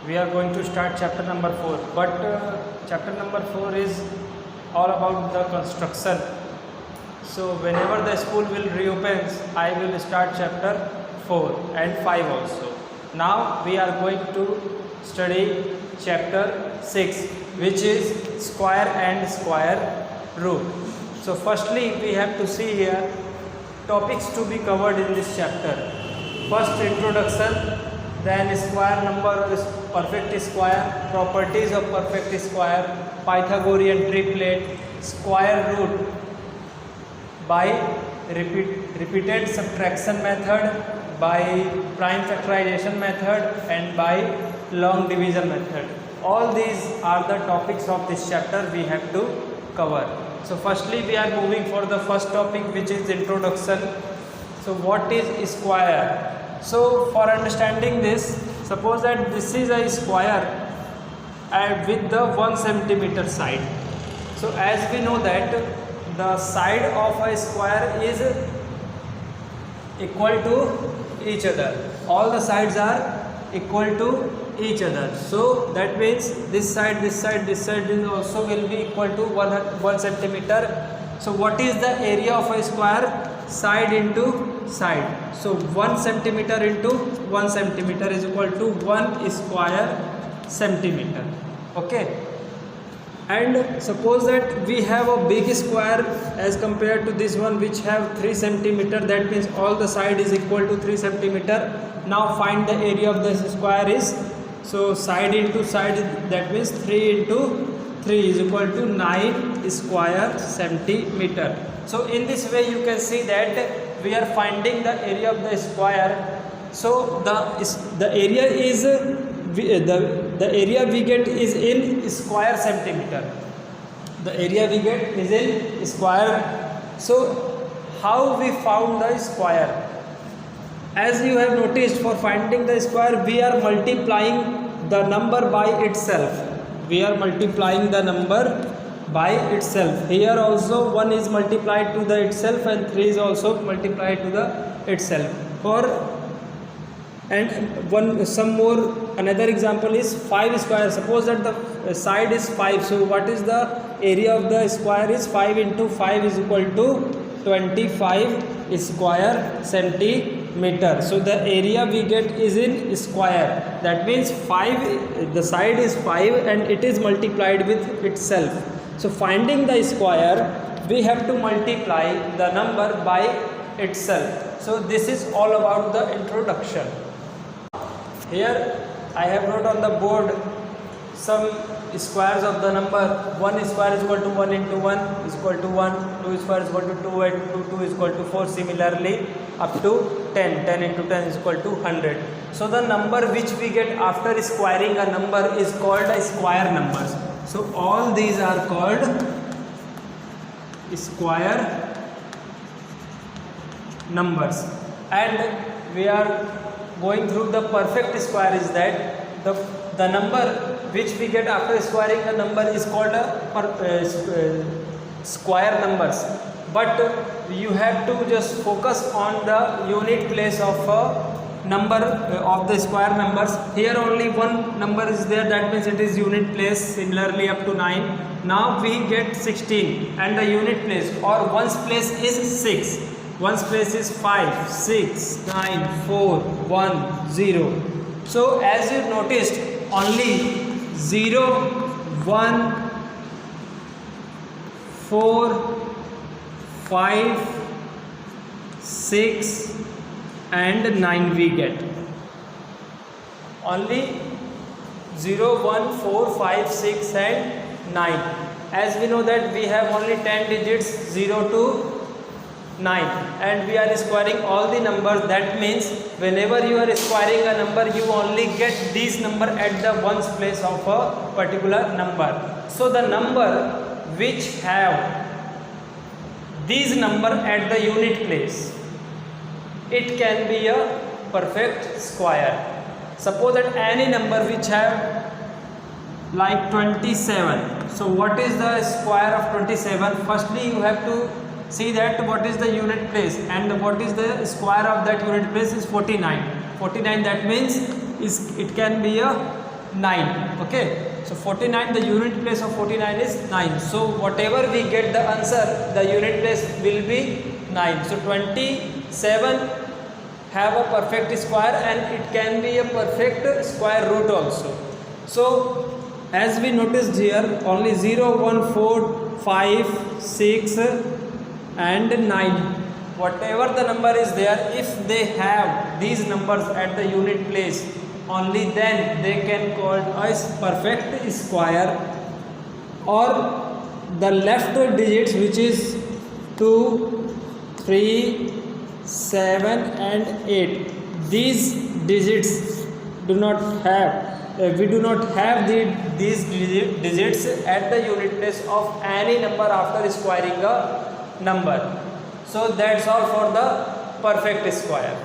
we are going to start chapter number 4, but chapter number 4 is all about the construction. So whenever the school will reopen, I will start chapter 4 and 5 also. Now we are going to study chapter 6, which is square and square root. So firstly we have to see here topics to be covered in this chapter. First, introduction, then square number or perfect square, properties of perfect square, Pythagorean triplet, square root by repeated subtraction method, by prime factorization method, and by long division method. All these are the topics of this chapter we have to cover. So firstly we are moving for the first topic, which is introduction. So what is square? So for understanding this, suppose that this is a square and with the 1 centimeter side. So as we know that the side of a square is equal to each other. All the sides are equal to each other. So that means this side is also will be equal to 1 centimeter. So what is the area of a square? Side into side. So 1 centimeter into 1 centimeter is equal to 1 square centimeter. Okay. And suppose that we have a big square as compared to this one, which have 3 centimeter. That means all the side is equal to 3 centimeter. Now find the area of this square is, so side into side, that means 3 into 3 is equal to 9 square centimeter. So in this way you can see that we are finding the area of the square. So the area is the area we get is in square centimeter. The area we get is in square. So how we found the square? As you have noticed, for finding the square we are multiplying the number by itself. We are multiplying the number by itself. Here also 1 is multiplied to the itself and 3 is also multiplied to the itself. Another example is 5 square. Suppose that the side is 5. So what is the area of the square? Is 5 into 5 is equal to 25 square centimeter. So the area we get is in square. That means 5, the side is 5 and it is multiplied with itself. So finding the square, we have to multiply the number by itself. So this is all about the introduction. Here I have wrote on the board some squares of the number. 1 square is equal to 1 into 1 is equal to 1, 2 square is equal to 2, and 2 is equal to 4. Similarly up to 10, 10 into 10 is equal to 100. So the number which we get after squaring a number is called a square numbers. So all these are called square numbers. And we are going through the perfect square. Is that the number which we get after squaring a number is called square numbers. But you have to just focus on the unit place of number of the square numbers. Here only one number is there, that means it is unit place. Similarly up to 9. Now we get 16 and the unit place or ones place is 6. Ones place is 5, 6, 9, 4, 1, 0. So as you noticed, only 0, 1, 4, 5, 6 and 9 we get. Only 0, 1, 4, 5, 6 and 9. As we know that we have only 10 digits, 0 to 9, and we are squaring all the numbers. That means whenever you are squaring a number, you only get these number at the ones place of a particular number. So the number which have these number at the unit place, it can be a perfect square. Suppose that any number which have like 27. So what is the square of 27? Firstly you have to see that what is the unit place, and what is the square of that unit place is 49. 49, that means it can be a 9. Okay, so 49, the unit place of 49 is 9. So whatever we get the answer, the unit place will be 9. So 27 have a perfect square and it can be a perfect square root also. So as we noticed here, only 0, 1, 4, 5, 6 and 9. Whatever the number is there, if they have these numbers at the unit place, only then they can called as perfect square. Or the left digits, which is 2, 3, 7 and 8, these digits do not have, we do not have these digits at the unit place of any number after squaring a number. So that's all for the perfect square.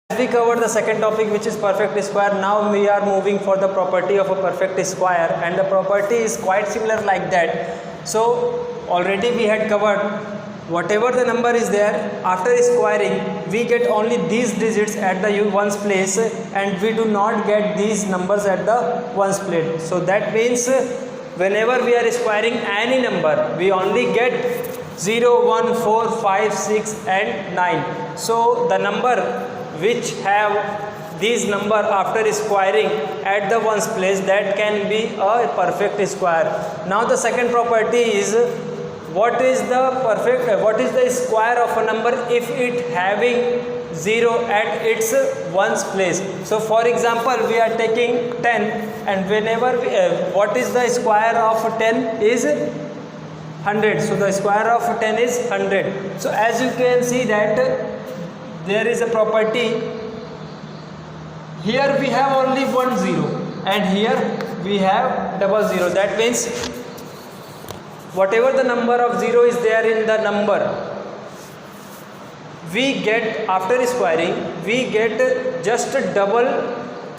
As we covered the second topic, which is perfect square, now we are moving for the property of a perfect square, and the property is quite similar like that. So already we had covered, whatever the number is there, after squaring we get only these digits at the ones place and we do not get these numbers at the ones place. So that means whenever we are squaring any number, we only get 0, 1, 4, 5, 6 and 9. So the number which have these number after squaring at the ones place, that can be a perfect square. Now the second property is, what is the square of a number if it having 0 at its ones place. So for example, we are taking 10, and whenever what is the square of 10 is 100. So the square of 10 is 100. So as you can see that there is a property, here we have only 1 0 and here we have double 0. That means whatever the number of 0 is there in the number, we get after squaring, we get just a double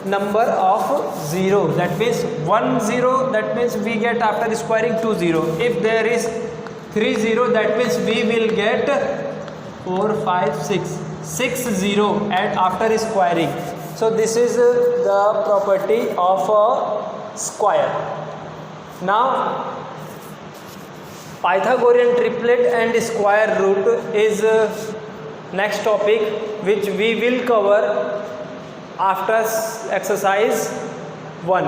number of 0. That means 1 0, that means we get after squaring 2 0. If there is 3 0, that means we will get 4 5 6 0 and after squaring. So this is the property of a square. Now Pythagorean triplet and square root is next topic, which we will cover after exercise 1.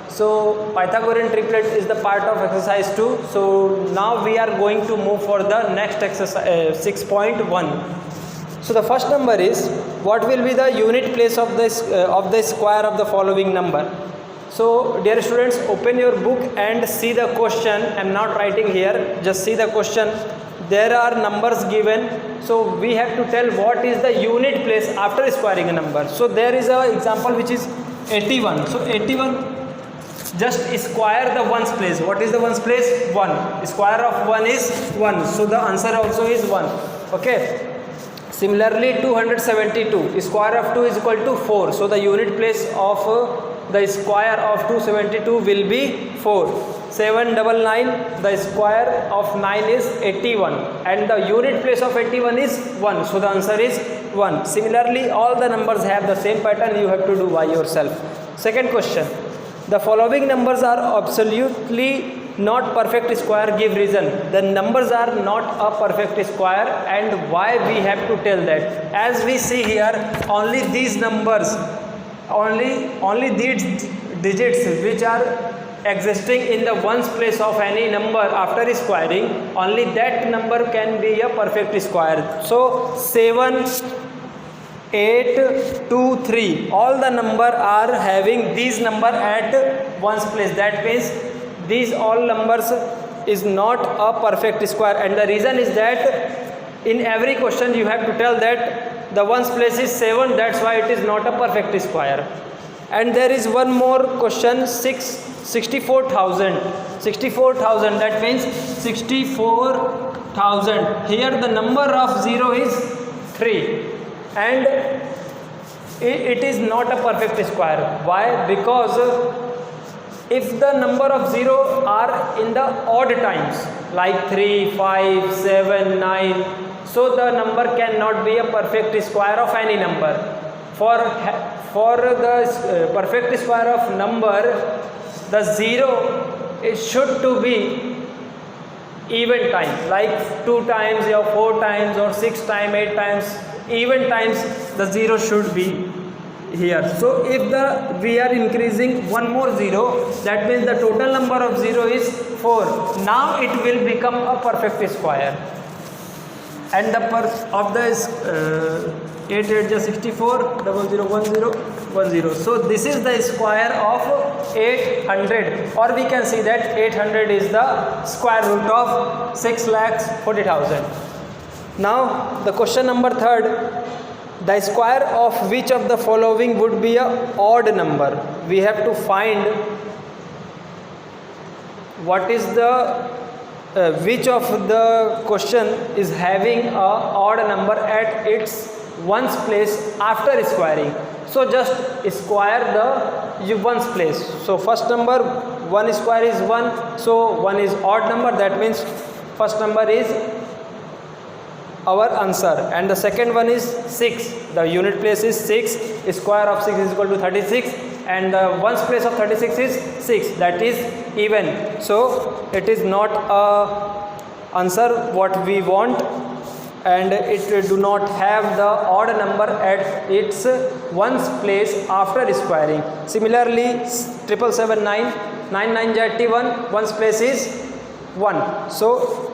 So Pythagorean triplet is the part of exercise 2. So now we are going to move for the next exercise 6.1. So the first number is, what will be the unit place of the square of the following number? So dear students, open your book and see the question. I am not writing here, just see the question. There are numbers given, so we have to tell what is the unit place after squaring a number. So there is an example which is 81. So 81, just square the ones place. What is the ones place? 1. Square of 1 is 1. So the answer also is 1. Okay. Similarly, 272, square of 2 is equal to 4. So the unit place of the square of 272 will be 4. 799, the square of 9 is 81 and the unit place of 81 is 1. So the answer is 1. Similarly, all the numbers have the same pattern, you have to do by yourself. Second question, the following numbers are absolutely not perfect square, give reason. The numbers are not a perfect square and why we have to tell that. As we see here, only these numbers, only these digits which are existing in the ones place of any number after squaring, only that number can be a perfect square. So 7, 8, 2, 3, all the number are having these number at ones place. That means these all numbers is not a perfect square, and the reason is that in every question you have to tell that the ones place is 7, that's why it is not a perfect square. And there is one more question, 64,000. 64,000, that means 64,000. Here the number of 0 is 3 and it is not a perfect square. Why? Because if the number of 0 are in the odd times like 3, 5, 7, 9, so the number cannot be a perfect square of any number. for the perfect square of number, the 0 it should to be even time, like 2 times or 4 times or 6 times, 8 times, even times the 0 should be here. So if we are increasing one more 0, that means the total number of 0 is 4. Now it will become a perfect square, and the of the 8 8 is 64, 001010. So this is the square of 800, or we can see that 800 is the square root of 6,40,000. Now the question number 3, the square of which of the following would be a odd number? We have to find what is the which of the question is having a odd number at its ones place after squaring. So just square the ones place. So first number 1 square is 1, so 1 is odd number, that means first number is our answer, and the second one is 6. The unit place is 6, square of 6 is equal to 36, and the ones place of 36 is 6, that is even. So it is not a answer what we want, and it do not have the odd number at its ones place after squaring. Similarly 7779, 9981, ones place is 1. So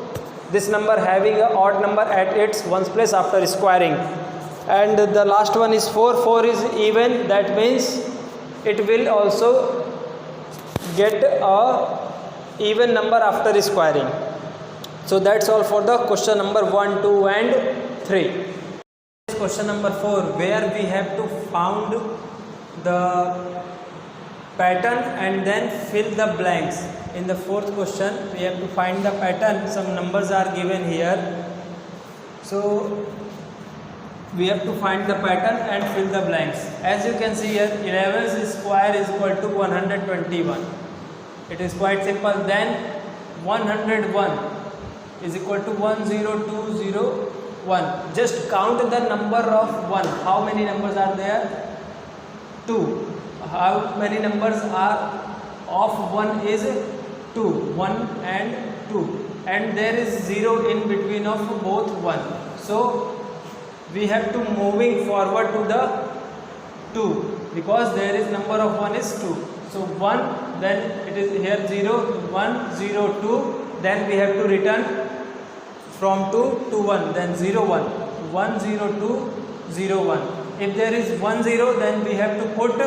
this number having a odd number at its ones place after squaring. And the last one is 4. 4 is even, that means it will also get a even number after squaring. So that's all for the question number 1, 2 and 3. Question number 4, where we have to found the pattern and then fill the blanks. In the fourth question we have to find the pattern. Some numbers are given here, so we have to find the pattern and fill the blanks. As you can see here, 11 square is equal to 121. It is quite simple. Then 101 is equal to 10201. Just count the number of 1. How many numbers are there? 2. How many numbers are of 1 is 2, 1 and 2, and there is 0 in between of both 1. So we have to moving forward to the 2, because there is number of 1 is 2. So 1, then it is here 0, 1, 0, 2, then we have to return from 2 to 1, then 0, 1, 1, 0, 2, 0, 1. If there is 1, 0, then we have to put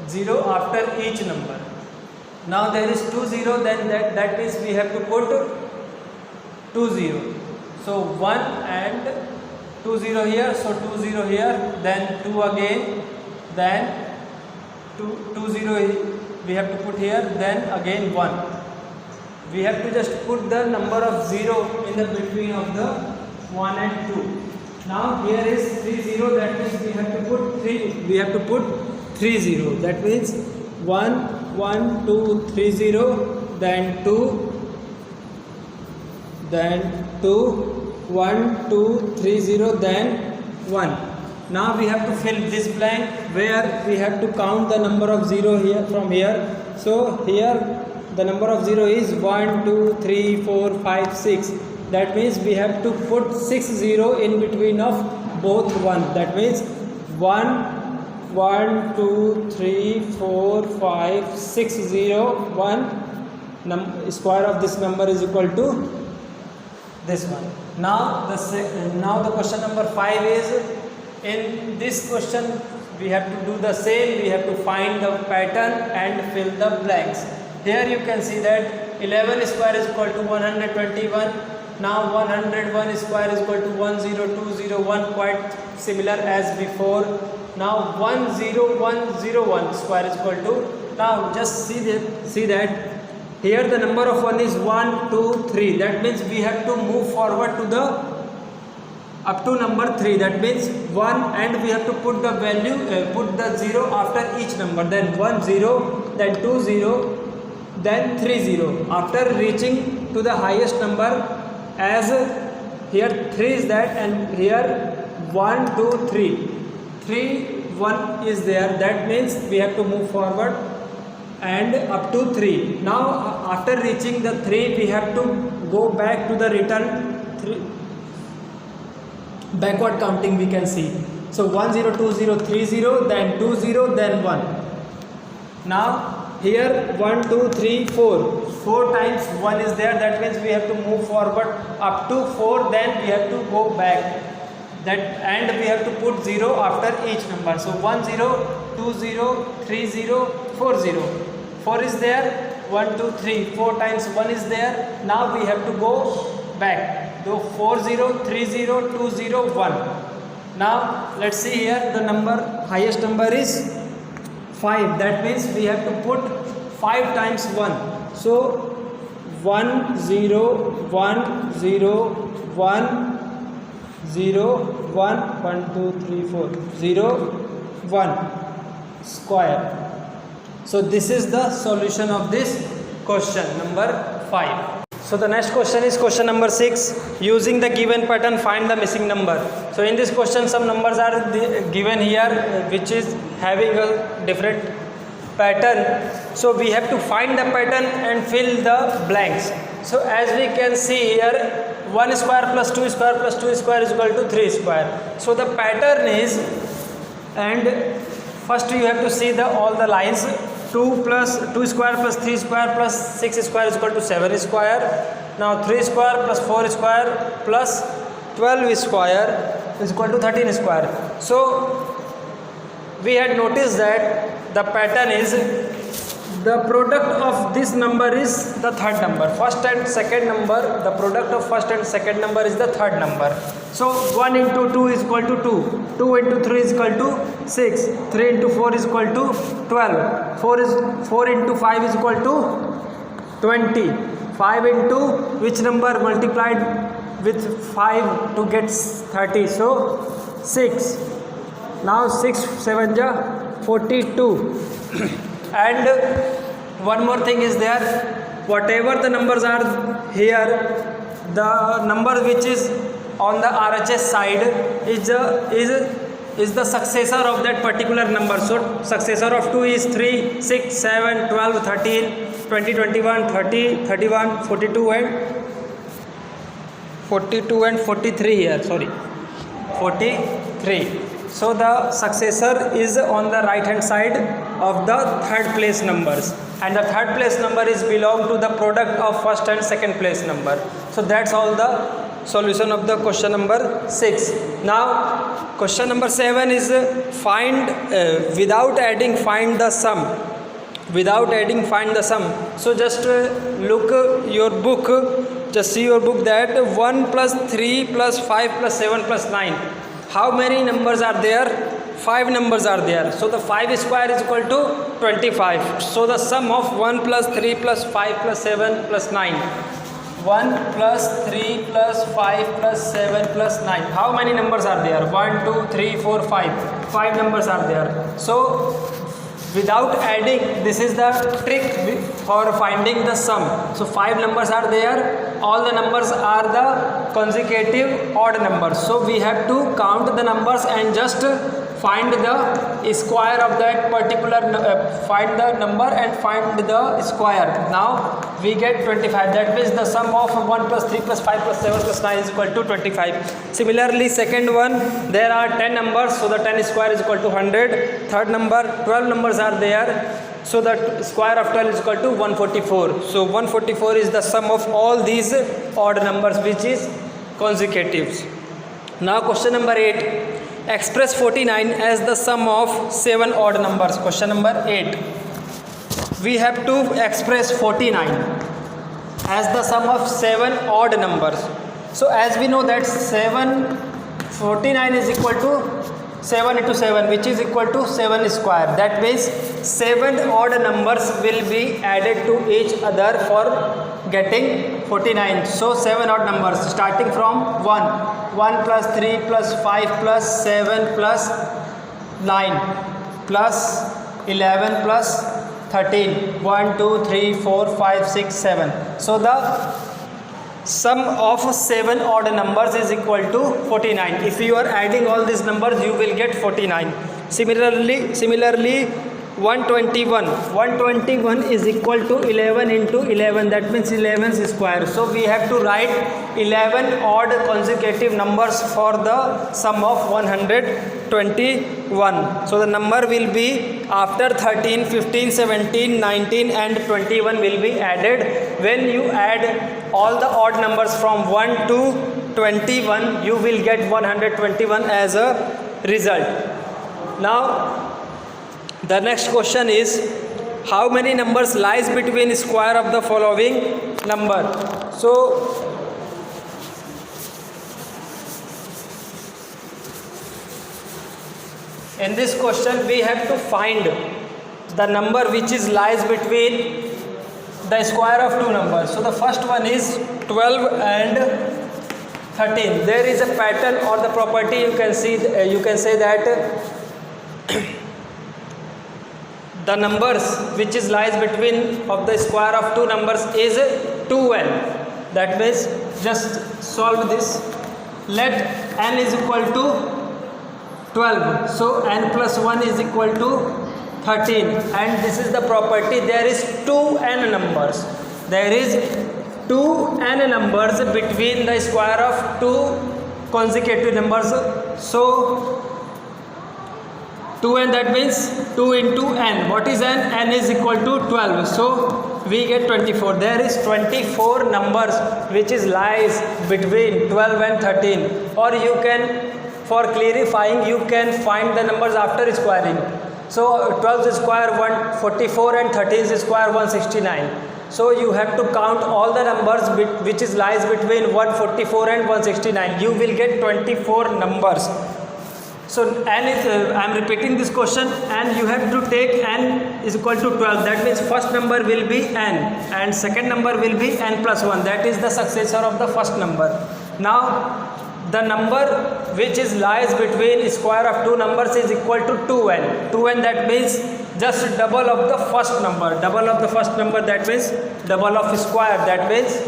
0 after each number. Now there is 2, 0, then that means we have to put 2, 0. So 1 and 2, 0 here, so 2, 0 here, then 2 again, then 2, 0 we have to put here, then again 1. We have to just put the number of 0 in the between of the 1 and 2. Now here is 3, 0, that means we have to put 3, we have to put 3, 0. That means 1, 1, 2, 3, 0, then 2, then 2, 1, 2, 3, 0, then 1. Now we have to fill this blank where we have to count the number of 0 here from here. So here the number of 0 is 1, 2, 3, 4, 5, 6. That means we have to put 6 0 in between of both 1. That means 1, 2, 3, 4, 5, 6, 0, 1. Square of this number is equal to this one. Now the question number 5 is, in this question we have to do the same. We have to find the pattern and fill the blanks. Here you can see that 11 square is equal to 121. Now 101 square is equal to 10201, quite similar as before. Now 10101 square is equal to, now just see that here the number of 1 is 1, 2, 3. That means we have to move forward to the up to number 3. That means 1, and we have to put the value, put the 0 after each number. Then 1, 0, then 2, 0, then 3, 0. After reaching to the highest number, as here 3 is that, and here 1, 2, 3. 3 1 is there, that means we have to move forward and up to 3. Now after reaching the 3 we have to go back to the return 3, backward counting we can see. So 1 0 2 0 3 0, then 2 0, then 1. Now here 1 2 3 4 times 1 is there, that means we have to move forward up to 4, then we have to go back, that, and we have to put 0 after each number. So 1 0 2 0 3 0 4 0, 4 is there, 1 2 3 4 times 1 is there. Now we have to go back, so 4 0 3 0 2 0 1. Now let's see here, the number, highest number is 5, that means we have to put 5 times 1. So 1 0 1 0 1 0 1 1 2 3 4 0 1 square. So this is the solution of this question number 5. So the next question is question number 6. Using the given pattern, find the missing number. So in this question some numbers are given here which is having a different pattern. So we have to find the pattern and fill the blanks. So as we can see here, 1 square plus 2 square plus 2 square is equal to 3 square. So the pattern is, and first you have to see the all the lines. 2 square plus 3 square plus 6 square is equal to 7 square. Now 3 square plus 4 square plus 12 square is equal to 13 square. So we had noticed that the pattern is the product of this number is the third number. First and second number, the product of first and second number is the third number. So 1 into 2 is equal to 2, 2 into 3 is equal to 6, 3 into 4 is equal to 12, 4 into 5 is equal to 20, 5 into which number multiplied with 5 to get 30, so 6. Now 6 7 ja 42. And one more thing is there, whatever the numbers are here, the number which is on the RHS side is the successor of that particular number. So successor of 2 is 3, 6, 7, 12, 13, 20, 21, 30, 31, 42 and 43 here, sorry, 43. So the successor is on the right hand side of the third place numbers, and the third place number is belong to the product of first and second place number. So that's all the solution of the question number 6. Now question number 7 is find without adding find the sum. Without adding find the sum. So just look your book, just see your book, that 1 plus 3 plus 5 plus 7 plus 9. How many numbers are there? 5 numbers are there. So the 5 square is equal to 25. So the sum of 1 plus 3 plus 5 plus 7 plus 9. 1 plus 3 plus 5 plus 7 plus 9. How many numbers are there? 1, 2, 3, 4, 5. 5 numbers are there. So without adding, this is the trick for finding the sum. So 5 numbers are there. All the numbers are the consecutive odd numbers. So we have to count the numbers and just find the square of that particular, find the number and find the square. Now we get 25. That means the sum of 1 plus 3 plus 5 plus 7 plus 9 is equal to 25. Similarly, second one, there are 10 numbers. So the 10 square is equal to 100. Third number, 12 numbers are there. So the square of 12 is equal to 144. So 144 is the sum of all these odd numbers which is consecutives. Now question number 8. Express 49 as the sum of 7 odd numbers. Question number 8. We have to express 49 as the sum of 7 odd numbers. So as we know that 49 is equal to 7 into 7, which is equal to 7 square. That means 7 odd numbers will be added to each other for getting 49. So 7 odd numbers starting from 1 plus 3 plus 5 plus 7 plus 9 plus 11 plus 13. 1, 2, 3, 4, 5, 6, 7. So the sum of 7 odd numbers is equal to 49. If you are adding all these numbers, you will get 49. Similarly 121 is equal to 11 into 11, that means 11 square. So we have to write 11 odd consecutive numbers for the sum of 121. So the number will be after 13, 15, 17, 19 and 21 will be added. When you add all the odd numbers from 1 to 21, you will get 121 as a result. Now the next question is, how many numbers lies between square of the following number? So in this question we have to find the number which is lies between the square of two numbers. So the first one is 12 and 13. There is a pattern or the property, you can say that the numbers which is lies between of the square of two numbers is 2n. That means just solve this. Let n is equal to 12. So n plus 1 is equal to 13. And this is the property. There is 2n numbers. There is 2n numbers between the square of two consecutive numbers. So 2n, that means 2 into n. What is n? N is equal to 12. So we get 24. There is 24 numbers which is lies between 12 and 13. Or you can, for clarifying, you can find the numbers after squaring. So 12 square 144 and 13 square 169. So you have to count all the numbers which is lies between 144 and 169. You will get 24 numbers. So n is, I am repeating this question, and you have to take n is equal to 12. That means first number will be n and second number will be n plus 1. That is the successor of the first number. Now the number which is lies between square of two numbers is equal to 2n. 2n, that means just double of the first number. Double of the first number, that means double of square, that means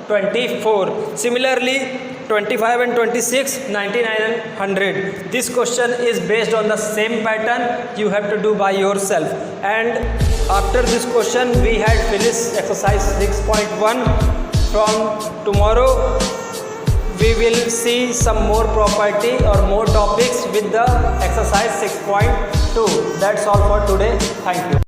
24. Similarly 25 and 26, 99 and 100. This question is based on the same pattern. You have to do by yourself. And after this question we had finished exercise 6.1. From tomorrow we will see some more property or more topics with the exercise 6.2. That's all for today. Thank you.